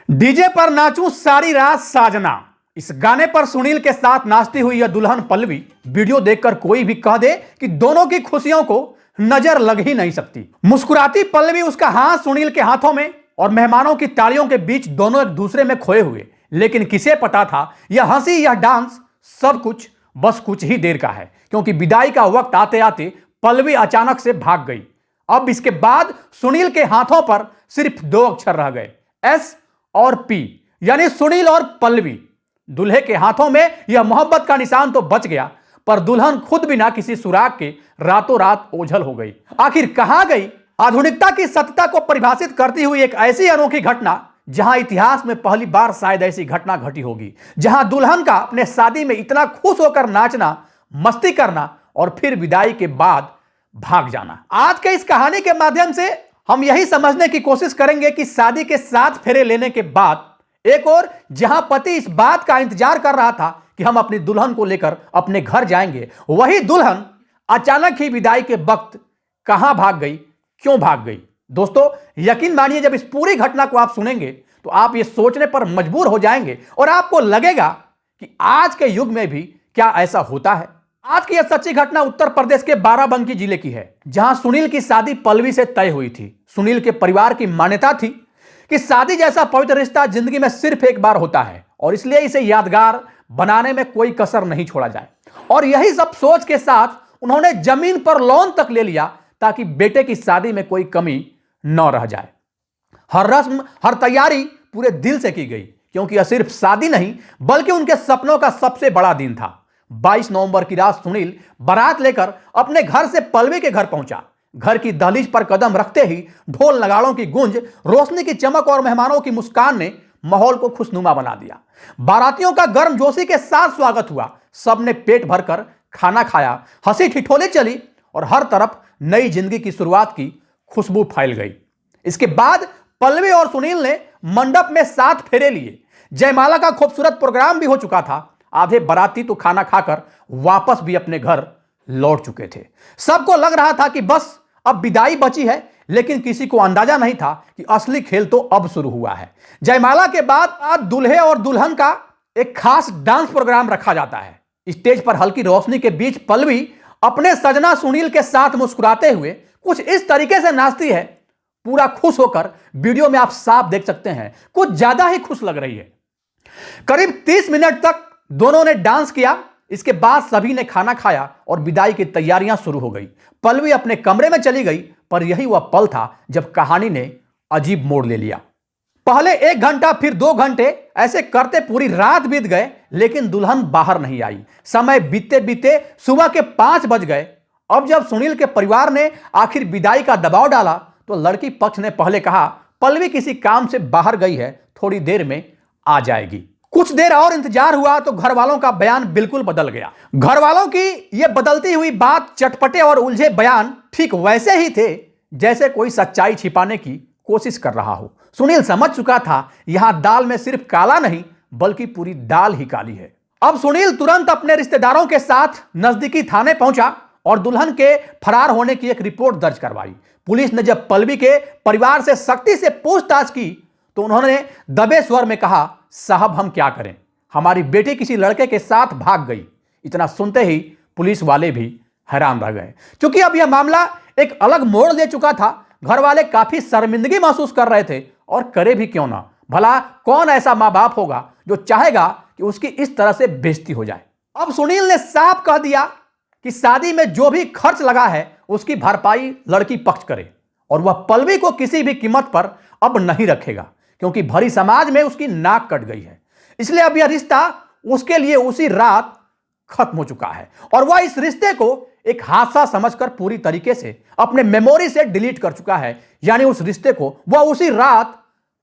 DJ पर नाचूं सारी रात साजना। इस गाने पर सुनील के साथ नाचती हुई यह दुल्हन पल्लवी वीडियो देखकर कोई भी कह दे कि दोनों की खुशियों को नजर लग ही नहीं सकती। मुस्कुराती पल्लवी, उसका हाथ सुनील के हाथों में और मेहमानों की तालियों के बीच दोनों एक दूसरे में खोए हुए। लेकिन किसे पता था यह हंसी, यह डांस, सब कुछ बस कुछ ही देर का है, क्योंकि विदाई का वक्त आते आते पल्लवी अचानक से भाग गई। अब इसके बाद सुनील के हाथों पर सिर्फ दो अक्षर रह गए, एस और पी, यानी सुनील और पल्लवी। दूल्हे के हाथों में यह मोहब्बत का निशान तो बच गया, पर दुल्हन खुद बिना किसी सुराग के रातों रात ओझल हो गई। आखिर कहां गई आधुनिकता की सत्यता को परिभाषित करती हुई एक ऐसी अनोखी घटना, जहां इतिहास में पहली बार शायद ऐसी घटना घटी होगी, जहां दुल्हन का अपने शादी में इतना खुश होकर नाचना, मस्ती करना और फिर विदाई के बाद भाग जाना। आज के इस कहानी के माध्यम से हम यही समझने की कोशिश करेंगे कि शादी के 7 फेरे लेने के बाद एक और जहां पति इस बात का इंतजार कर रहा था कि हम अपनी दुल्हन को लेकर अपने घर जाएंगे, वही दुल्हन अचानक ही विदाई के वक्त कहां भाग गई, क्यों भाग गई। दोस्तों, यकीन मानिए, जब इस पूरी घटना को आप सुनेंगे तो आप ये सोचने पर मजबूर हो जाएंगे और आपको लगेगा कि आज के युग में भी क्या ऐसा होता है। आज की यह सच्ची घटना उत्तर प्रदेश के बाराबंकी जिले की है, जहां सुनील की शादी पल्लवी से तय हुई थी। सुनील के परिवार की मान्यता थी कि शादी जैसा पवित्र रिश्ता जिंदगी में सिर्फ एक बार होता है और इसलिए इसे यादगार बनाने में कोई कसर नहीं छोड़ा जाए। और यही सब सोच के साथ उन्होंने जमीन पर लोन तक ले लिया ताकि बेटे की शादी में कोई कमी न रह जाए। हर रस्म, हर तैयारी पूरे दिल से की गई, क्योंकि यह सिर्फ शादी नहीं बल्कि उनके सपनों का सबसे बड़ा दिन था। 22 नवंबर की रात सुनील बारात लेकर अपने घर से पल्लवी के घर पहुंचा। घर की दहलीज पर कदम रखते ही ढोल नगाड़ों की गूंज, रोशनी की चमक और मेहमानों की मुस्कान ने माहौल को खुशनुमा बना दिया। बारातियों का गर्मजोशी के साथ स्वागत हुआ। सबने पेट भरकर खाना खाया, हंसी ठिठोली चली और हर तरफ नई जिंदगी की शुरुआत की खुशबू फैल गई। इसके बाद पल्लवी और सुनील ने मंडप में 7 फेरे लिए। जयमाला का खूबसूरत प्रोग्राम भी हो चुका था। आधे बाराती तो खाना खाकर वापस भी अपने घर लौट चुके थे। सबको लग रहा था कि बस अब विदाई बची है, लेकिन किसी को अंदाजा नहीं था कि असली खेल तो अब शुरू हुआ है। जयमाला के बाद दूल्हे और दुल्हन का एक खास डांस प्रोग्राम रखा जाता है। स्टेज पर हल्की रोशनी के बीच पल्लवी अपने सजना सुनील के साथ मुस्कुराते हुए कुछ इस तरीके से नाचती है, पूरा खुश होकर। वीडियो में आप साफ देख सकते हैं, कुछ ज्यादा ही खुश लग रही है। करीब 30 मिनट तक दोनों ने डांस किया। इसके बाद सभी ने खाना खाया और विदाई की तैयारियां शुरू हो गई। पल्लवी अपने कमरे में चली गई, पर यही वह पल था जब कहानी ने अजीब मोड़ ले लिया। पहले 1 घंटा, फिर 2 घंटे, ऐसे करते पूरी रात बीत गए, लेकिन दुल्हन बाहर नहीं आई। समय बीते बीते सुबह के 5 बज गए। अब जब सुनील के परिवार ने आखिर विदाई का दबाव डाला तो लड़की पक्ष ने पहले कहा, पल्लवी किसी काम से बाहर गई है, थोड़ी देर में आ जाएगी। कुछ देर और इंतजार हुआ तो घर वालों का बयान बिल्कुल बदल गया। घर वालों की यह बदलती हुई बात, चटपटे और उलझे बयान ठीक वैसे ही थे जैसे कोई सच्चाई छिपाने की कोशिश कर रहा हो। सुनील समझ चुका था यहां दाल में सिर्फ काला नहीं बल्कि पूरी दाल ही काली है। अब सुनील तुरंत अपने रिश्तेदारों के साथ नजदीकी थाने पहुंचा और दुल्हन के फरार होने की एक रिपोर्ट दर्ज करवाई। पुलिस ने जब पल्लवी के परिवार से सख्ती से पूछताछ की तो उन्होंने दबे स्वर में कहा, साहब हम क्या करें, हमारी बेटी किसी लड़के के साथ भाग गई। इतना सुनते ही पुलिस वाले भी हैरान रह गए, क्योंकि अब यह मामला एक अलग मोड़ ले चुका था। घर वाले काफी शर्मिंदगी महसूस कर रहे थे, और करे भी क्यों ना। भला कौन ऐसा मां बाप होगा जो चाहेगा कि उसकी इस तरह से बेइज्जती हो जाए। अब सुनील ने साफ कह दिया कि शादी में जो भी खर्च लगा है उसकी भरपाई लड़की पक्ष करे, और वह पल्लवी को किसी भी कीमत पर अब नहीं रखेगा, क्योंकि भरी समाज में उसकी नाक कट गई है। इसलिए अब यह रिश्ता उसके लिए उसी रात खत्म हो चुका है, और वह इस रिश्ते को एक हादसा समझकर पूरी तरीके से अपने मेमोरी से डिलीट कर चुका है। यानी उस रिश्ते को वह उसी रात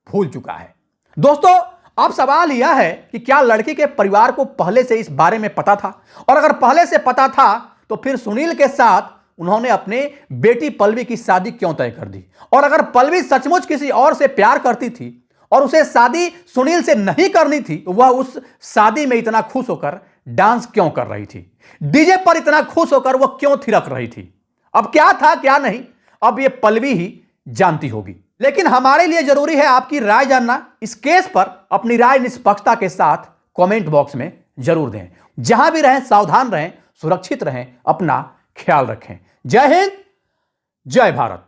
भूल चुका है। दोस्तों, अब सवाल यह है कि क्या लड़की के परिवार को पहले से इस बारे में पता था, और अगर पहले से पता था तो फिर सुनील के साथ उन्होंने अपने बेटी पल्लवी की शादी क्यों तय कर दी। और अगर पल्लवी सचमुच किसी और से प्यार करती थी और उसे शादी सुनील से नहीं करनी थी, तो वह उस शादी में इतना खुश होकर डांस क्यों कर रही थी, डीजे पर इतना खुश होकर वह क्यों थिरक रही थी। अब क्या था क्या नहीं, अब यह पल्लवी ही जानती होगी। लेकिन हमारे लिए जरूरी है आपकी राय जानना। इस केस पर अपनी राय निष्पक्षता के साथ कमेंट बॉक्स में जरूर दें। जहां भी रहें सावधान रहें, सुरक्षित रहें, अपना ख्याल रखें। जय हिंद, जय भारत।